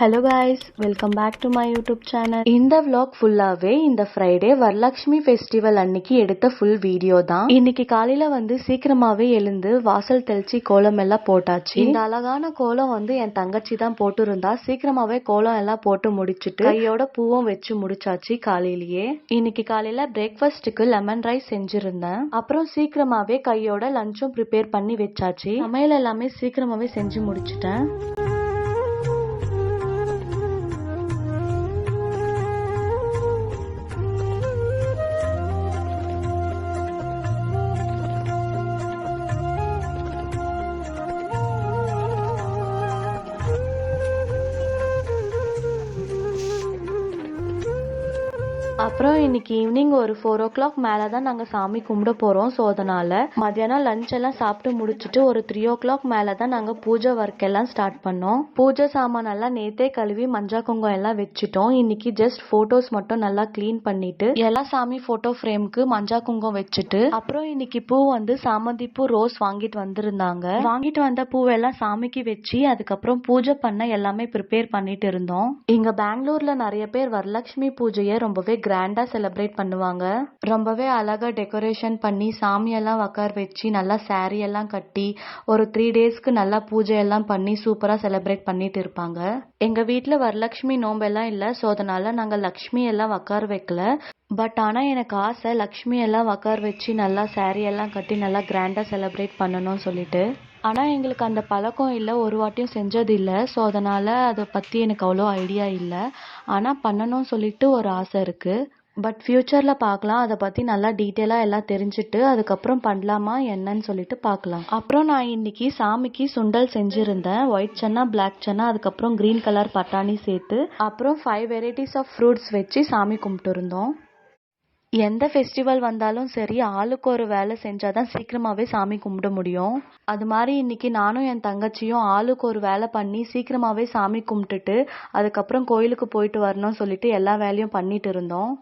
Hello guys, welcome back to my YouTube channel. இந்த vlog ஃபுல்லாவே இந்த ஃப்ரைடே வரலட்சுமி ஃபெஸ்டிவல் அன்னைக்கு எடுத்த ஃபுல் வீடியோ தான். இன்னைக்கு காலையில சீக்கிரமாவே எழுந்து வாசல் தெளிச்சு கோலம் எல்லாம் போட்டாச்சு. இந்த அழகான கோலம் என் தங்கச்சி தான் போட்டிருந்தா. சீக்கிரமாவே கோலம் எல்லாம் போட்டு முடிச்சிட்டு கையோட பூவும் வச்சு முடிச்சாச்சு காலையிலேயே. இன்னைக்கு காலையில பிரேக்ஃபாஸ்ட்டுக்கு லெமன் ரைஸ் செஞ்சிருந்தேன். அப்புறம் சீக்கிரமாவே கையோட லஞ்சும் ப்ரிப்பேர் பண்ணி வச்சாச்சு. சமையல் எல்லாமே சீக்கிரமாவே செஞ்சு முடிச்சிட்டேன். அப்புறம் இன்னைக்கு ஈவினிங் ஒரு 4 o'clock மேலே தான் நாங்கள் சாமி கும்பிட போகிறோம். ஸோ அதனால் மத்தியானம் லஞ்ச் எல்லாம் சாப்பிட்டு முடிச்சுட்டு ஒரு 3 o'clock மேலே தான் நாங்கள் பூஜை ஒர்க் எல்லாம் ஸ்டார்ட் பண்ணோம். பூஜை சாமான் எல்லாம் நேத்தே கழுவி மஞ்சள் குங்குமம் எல்லாம் வச்சுட்டோம். இன்னைக்கு ஜஸ்ட் ஃபோட்டோஸ் மட்டும் நல்லா க்ளீன் பண்ணிட்டு எல்லா சாமி ஃபோட்டோ ஃப்ரேமுக்கு மஞ்சள் குங்குமம் வச்சுட்டு அப்புறம் இன்னைக்கு பூ சாமந்தி பூ ரோஸ் வாங்கிட்டு வந்திருந்தாங்க. வாங்கிட்டு வந்த பூவெல்லாம் சாமிக்கு வச்சு அதுக்கப்புறம் பூஜை பண்ண எல்லாமே ப்ரிப்பேர் பண்ணிட்டு இருந்தோம். இங்க பெங்களூர்ல நிறைய பேர் வரலட்சுமி பூஜையை ரொம்பவே கிராண்டா செலிப்ரேட் பண்ணுவாங்க. ரொம்பவே அழகா டெக்கரேஷன் பண்ணி சாமியெல்லாம் உட்கார வச்சு நல்லா சாரி எல்லாம் கட்டி ஒரு 3 daysக்கு நல்லா பூஜை எல்லாம் பண்ணி சூப்பரா செலிப்ரேட் பண்ணிட்டு இருப்பாங்க. எங்க வீட்டுல வரலட்சுமி நோம்பெல்லாம் இல்ல. ஸோ அதனால நாங்க லக்ஷ்மி எல்லாம் உட்கார வைக்கல. பட் ஆனா எனக்கு ஆசை லக்ஷ்மி எல்லாம் உட்கார வச்சு நல்லா சாரி எல்லாம் கட்டி நல்லா கிராண்டா செலிப்ரேட் பண்ணணும்னு சொல்லிட்டு. ஆனால் எங்களுக்கு அந்த பழக்கம் இல்லை, ஒரு வாட்டியும் செஞ்சது இல்லை. ஸோ அதனால் அதை பற்றி எனக்கு அவ்வளோ ஐடியா இல்லை. ஆனால் பண்ணணும்னு சொல்லிட்டு ஒரு ஆசை இருக்குது. பட் ஃப்யூச்சரில் பார்க்கலாம். அதை பற்றி நல்லா டீட்டெயிலாக எல்லாம் தெரிஞ்சுட்டு அதுக்கப்புறம் பண்ணலாமா என்னன்னு சொல்லிட்டு பார்க்கலாம். அப்புறம் நான் இன்னைக்கு சாமிக்கு சுண்டல் செஞ்சுருந்தேன். ஒயிட் சன்னா, பிளாக் சன்னா, அதுக்கப்புறம் க்ரீன் கலர் பட்டாணி சேர்த்து அப்புறம் 5 varieties ஆஃப் ஃப்ரூட்ஸ் வச்சு சாமி கும்பிட்டு இருந்தோம். எந்த ஃபெஸ்டிவல் வந்தாலும் சரி ஆளுக்கு ஒரு வேலை செஞ்சாதான் சீக்கிரமாவே சாமி கும்பிட முடியும். அது மாதிரி இன்னைக்கு நானும் என் தங்கச்சியும் ஆளுக்கு ஒரு வேலை பண்ணி சீக்கிரமாவே சாமி கும்பிட்டுட்டு அதுக்கப்புறம் கோயிலுக்கு போயிட்டு வரணும்னு சொல்லிட்டு எல்லா வேலையும் பண்ணிட்டு இருந்தோம்.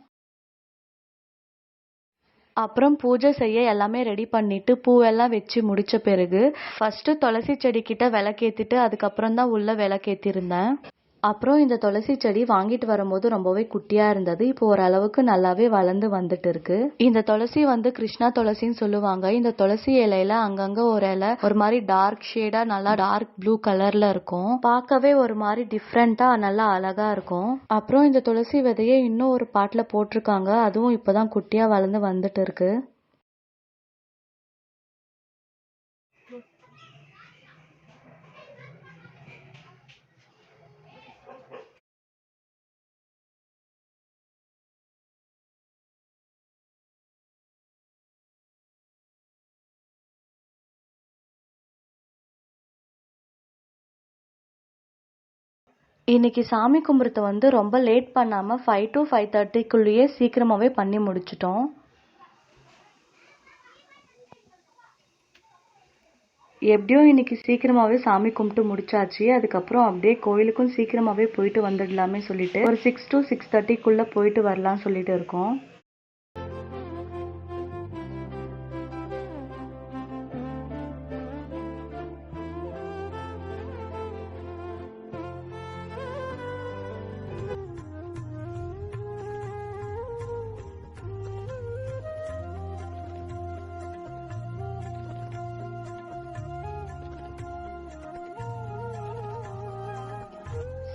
அப்புறம் பூஜை செய்ய எல்லாமே ரெடி பண்ணிட்டு பூவெல்லாம் வச்சு முடிச்ச பிறகு ஃபர்ஸ்ட் துளசி செடி கிட்ட விளக்கேத்திட்டு அதுக்கப்புறம் தான் உள்ள விளக்கேத்திருந்தேன். அப்புறம் இந்த துளசி செடி வாங்கிட்டு வரும்போது ரொம்பவே குட்டியா இருந்தது. இப்போ ஓரளவுக்கு நல்லாவே வளர்ந்து வந்துட்டு இருக்கு. இந்த துளசி கிருஷ்ணா துளசின்னு சொல்லுவாங்க. இந்த துளசி இலையில அங்கங்க ஒரு இலை ஒரு மாதிரி டார்க் ஷேடா நல்லா டார்க் ப்ளூ கலர்ல இருக்கும். பார்க்கவே ஒரு மாதிரி டிஃப்ரெண்டா நல்லா அழகா இருக்கும். அப்புறம் இந்த துளசி விதையை இன்னும் ஒரு பாட்டுல போட்டிருக்காங்க. அதுவும் இப்பதான் குட்டியா வளர்ந்து வந்துட்டு இருக்கு. இன்னைக்கு சாமி கும்பிடுறது ரொம்ப லேட் பண்ணாம 5 to 5:30க்குள்ளேயே சீக்கிரமாவே பண்ணி முடிச்சிட்டோம். எப்படியோ இன்னைக்கு சீக்கிரமாவே சாமி கும்பிட்டு முடிச்சாச்சு. அதுக்கப்புறம் அப்படியே கோயிலுக்கும் சீக்கிரமாவே போயிட்டு வந்துடலாமே சொல்லிட்டு ஒரு 6 to 6:30க்குள்ள போயிட்டு வரலாம் சொல்லிட்டு இருக்கோம்.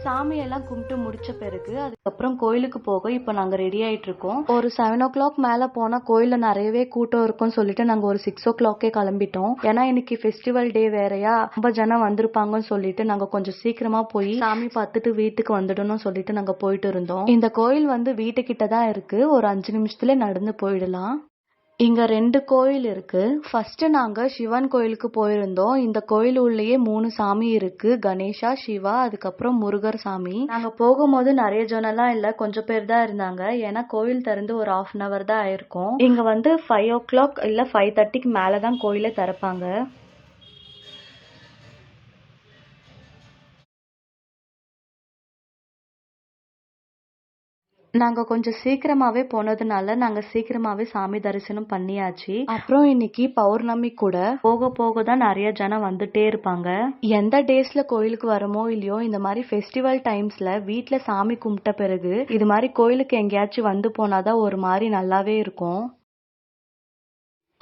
சாமியெல்லாம் கும்பிட்டு முடிச்ச பிறகு அதுக்கப்புறம் கோயிலுக்கு போக இப்போ நாங்கள் ரெடி ஆயிட்டு இருக்கோம். ஒரு 7 o'clock மேலே போனால் கோயிலில் நிறையவே கூட்டம் இருக்கும்னு சொல்லிட்டு நாங்கள் ஒரு 6 o'clock கிளம்பிட்டோம். ஏன்னா இன்னைக்கு ஃபெஸ்டிவல் டே வேறையா, ரொம்ப ஜனம் வந்திருப்பாங்கன்னு சொல்லிட்டு நாங்கள் கொஞ்சம் சீக்கிரமா போய் சாமி பார்த்துட்டு வீட்டுக்கு வந்துடணும்னு சொல்லிட்டு நாங்கள் போயிட்டு இருந்தோம். இந்த கோயில் வீட்டுக்கிட்ட தான் இருக்கு. ஒரு 5 நிமிஷத்துல நடந்து போயிடலாம். இங்க 2 கோயில் இருக்கு. ஃபர்ஸ்ட் நாங்க சிவன் கோயிலுக்கு போயிருந்தோம். இந்த கோயில் உள்ளேயே 3 சாமி இருக்கு. கணேஷா, சிவா, அதுக்கப்புறம் முருகர் சாமி. நாங்க போகும்போது நிறைய ஜனம்லாம் இல்ல, கொஞ்சம் பேர் தான் இருந்தாங்க. ஏன்னா கோயில் திறந்து ஒரு 1/2 hour தான் ஆயிருக்கும். இங்க 5 o'clock இல்ல 5:30க்கு மேலதான் கோயிலை திறப்பாங்க. நாங்க கொஞ்சம் சீக்கிரமாவே போனதுனால நாங்க சீக்கிரமாவே சாமி தரிசனம் பண்ணியாச்சு. அப்புறம் இன்னைக்கு பௌர்ணமி கூட, போக போக தான் நிறைய ஜனம் வந்துட்டே இருப்பாங்க. எந்த டேஸ்ல கோயிலுக்கு வரமோ இல்லையோ, இந்த மாதிரி ஃபெஸ்டிவல் டைம்ஸ்ல வீட்ல சாமி கும்பிட்ட பிறகு இது மாதிரி கோயிலுக்கு எங்கேயாச்சும் வந்து போனாதான் ஒரு மாதிரி நல்லாவே இருக்கும்.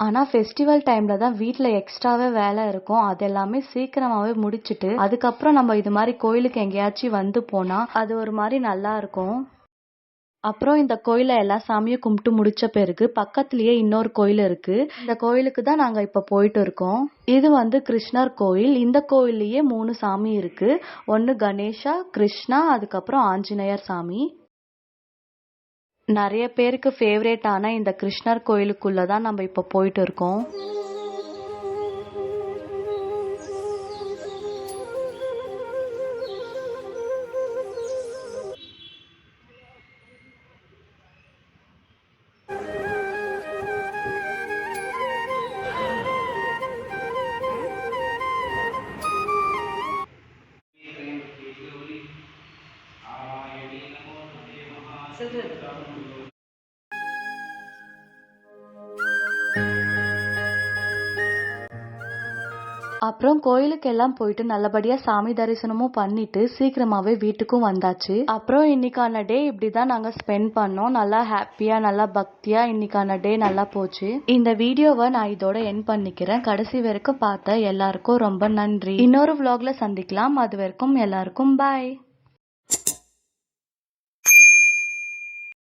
ஆனா ஃபெஸ்டிவல் டைம்ல தான் வீட்ல எக்ஸ்ட்ராவே வேலை இருக்கும். அது எல்லாமே சீக்கிரமாவே முடிச்சிட்டு அதுக்கப்புறம் நம்ம இது மாதிரி கோயிலுக்கு எங்கேயாச்சும் வந்து போனா அது ஒரு மாதிரி நல்லா இருக்கும். அப்புறம் இந்த கோயில எல்லா சாமியும் கும்பிட்டு முடிச்ச பிறகு பக்கத்திலேயே இன்னொரு கோயில் இருக்கு. இந்த கோயிலுக்கு தான் நாங்க இப்ப போயிட்டு இருக்கோம். இது கிருஷ்ணர் கோயில். இந்த கோயில்லயே 3 சாமி இருக்கு. ஒன்னு கணேஷா, கிருஷ்ணா, அதுக்கப்புறம் ஆஞ்சநேயர் சாமி. நிறைய பேருக்கு ஃபேவரேட் ஆன இந்த கிருஷ்ணர் கோயிலுக்குள்ள தான் நம்ம இப்ப போயிட்டு இருக்கோம். அப்புறம் கோயிலுக்கு எல்லாம் போயிட்டு நல்லபடியா சாமி தரிசனமும் பண்ணிட்டு சீக்கிரமாவே வீட்டுக்கும் வந்தாச்சு. அப்புறம் இன்னைக்கான டே இப்படிதான் நாங்க ஸ்பெண்ட் பண்ணோம். நல்லா ஹாப்பியா, நல்லா பக்தியா இன்னைக்கான டே நல்லா போச்சு. இந்த வீடியோவை நான் இதோட எண்ட் பண்ணிக்கிறேன். கடைசி வரைக்கும் பார்த்த எல்லாருக்கும் ரொம்ப நன்றி. இன்னொரு vlogல சந்திக்கலாம். அது வரைக்கும் எல்லாருக்கும் பாய்.